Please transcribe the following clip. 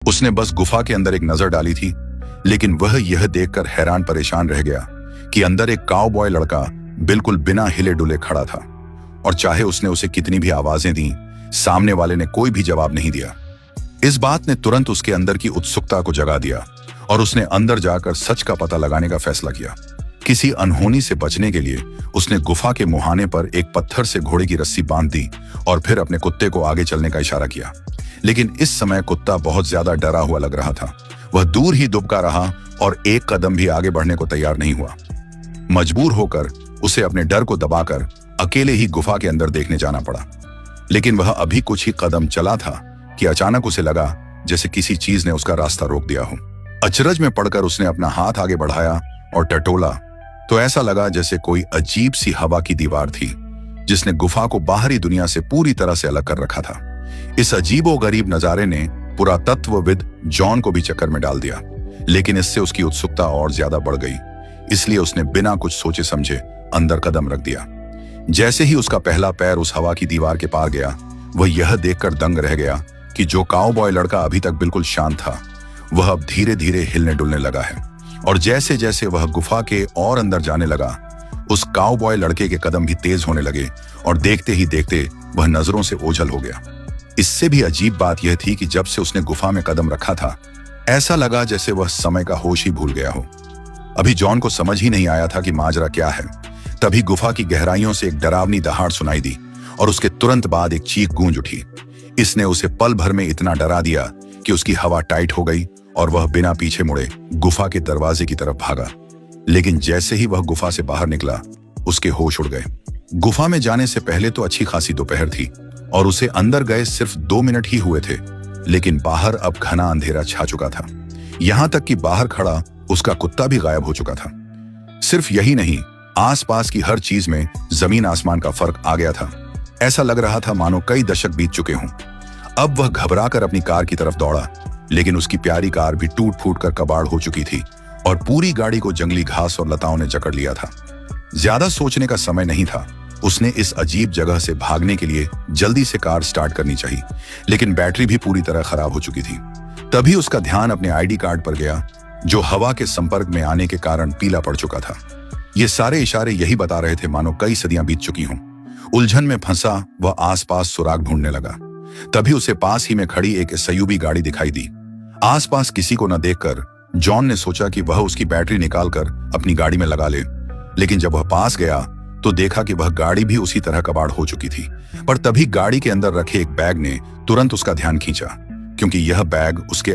उसने बस गुफा के अंदर एक नजर डाली थी, लेकिन वह यह देखकर हैरान परेशान रह गया कि अंदर एक काउबॉय लड़का बिल्कुल बिना हिले डुले खड़ा था। और चाहे उसने उसे कितनी भी आवाजें दी, सामने वाले ने कोई भी जवाब नहीं दिया। इस बात ने तुरंत उसके अंदर की उत्सुकता को जगा दिया और उसने अंदर जाकर सच का पता लगाने का फैसला किया। किसी अनहोनी से बचने के लिए उसने गुफा के मुहाने पर एक पत्थर से घोड़े की रस्सी बांध दी और फिर अपने कुत्ते को आगे चलने का इशारा किया। लेकिन इस समय कुत्ता बहुत ज्यादा डरा हुआ लग रहा था। वह दूर ही दुबका रहा और एक कदम भी आगे बढ़ने को तैयार नहीं हुआ। मजबूर होकर उसे अपने डर को दबाकर अकेले ही गुफा के अंदर देखने जाना पड़ा। लेकिन वह अभी कुछ ही कदम चला था कि अचानक उसे लगा जैसे किसी चीज ने उसका रास्ता रोक दिया हो। अचरज में पड़कर उसने अपना हाथ आगे बढ़ाया और टटोला तो ऐसा लगा जैसे कोई अजीब सी हवा की दीवार थी जिसने गुफा को बाहरी दुनिया से पूरी तरह से अलग कर रखा था। इस अजीबोगरीब नजारे ने पुरातत्वविद जॉन को भी चक्कर में डाल दिया, लेकिन इससे उसकी उत्सुकता और ज्यादा बढ़ गई। इसलिए उसने बिना कुछ सोचे समझे अंदर कदम रख दिया। जैसे ही उसका पहला पैर उस हवा की दीवार के पार गया, वह यह देखकर दंग रह गया कि जो काउबॉय लड़का अभी तक बिल्कुल शांत था, वह अब धीरे धीरे हिलने डुलने लगा है। और जैसे जैसे वह गुफा के और अंदर जाने लगा, उस काउबॉय लड़के के कदम भी तेज होने लगे और देखते ही देखते वह नजरों से ओझल हो गया। इससे भी अजीब बात यह थी कि जब से उसने गुफा में कदम रखा था, ऐसा लगा जैसे वह समय का होश ही भूल गया हो। अभी जॉन को समझ ही नहीं आया था कि माजरा क्या है। तभी गुफा की गहराइयों से एक डरावनी दहाड़ सुनाई दी और उसके तुरंत बाद एक चीख गूंज उठी। इसने उसे पल भर में इतना डरा दिया कि उसकी हवा टाइट हो गई और वह बिना पीछे मुड़े गुफा के दरवाजे की तरफ भागा। लेकिन जैसे ही वह गुफा से बाहर निकला, उसके होश उड़ गए। गुफा में जाने से पहले तो अच्छी खासी दोपहर थी और उसे अंदर गए सिर्फ 2 मिनट ही हुए थे, लेकिन बाहर अब घना अंधेरा छा चुका था। यहां तक कि बाहर खड़ा उसका कुत्ता भी गायब हो चुका था। सिर्फ यही नहीं, आसपास की हर चीज में जमीन आसमान का फर्क आ गया था। ऐसा लग रहा था मानो कई दशक बीत चुके हों। अब वह घबराकर अपनी कार की तरफ दौड़ा, लेकिन उसकी प्यारी कार भी टूट फूट कर कबाड़ हो चुकी थी और पूरी गाड़ी को जंगली घास और लताओं ने जकड़ लिया था। ज्यादा सोचने का समय नहीं था। उसने इस अजीब जगह से भागने के लिए जल्दी से कार स्टार्ट करनी चाहिए, लेकिन बैटरी भी पूरी तरह खराब हो चुकी थी। तभी उसका ध्यान अपने आईडी कार्ड पर गया, जो हवा के संपर्क में आने के कारण पीला पड़ चुका था। ये सारे इशारे यही बता रहे थे मानो कई सदियां बीत चुकी हों। उलझन में फंसा वह आसपास सुराग ढूंढने लगा। तभी उसे पास ही में खड़ी एक एसयूवी गाड़ी दिखाई दी। आसपास किसी को न देखकर जॉन ने सोचा कि वह उसकी बैटरी निकालकर अपनी गाड़ी में लगा ले, लेकिन जब वह पास गया तो देखा कि वह गाड़ी भी उसी तरह कबाड़ हो चुकी थी। पर तभी गाड़ी के अंदर रखे एक बैग ने तुरंत उसका ध्यान खींचा, क्योंकि यह बैग उसके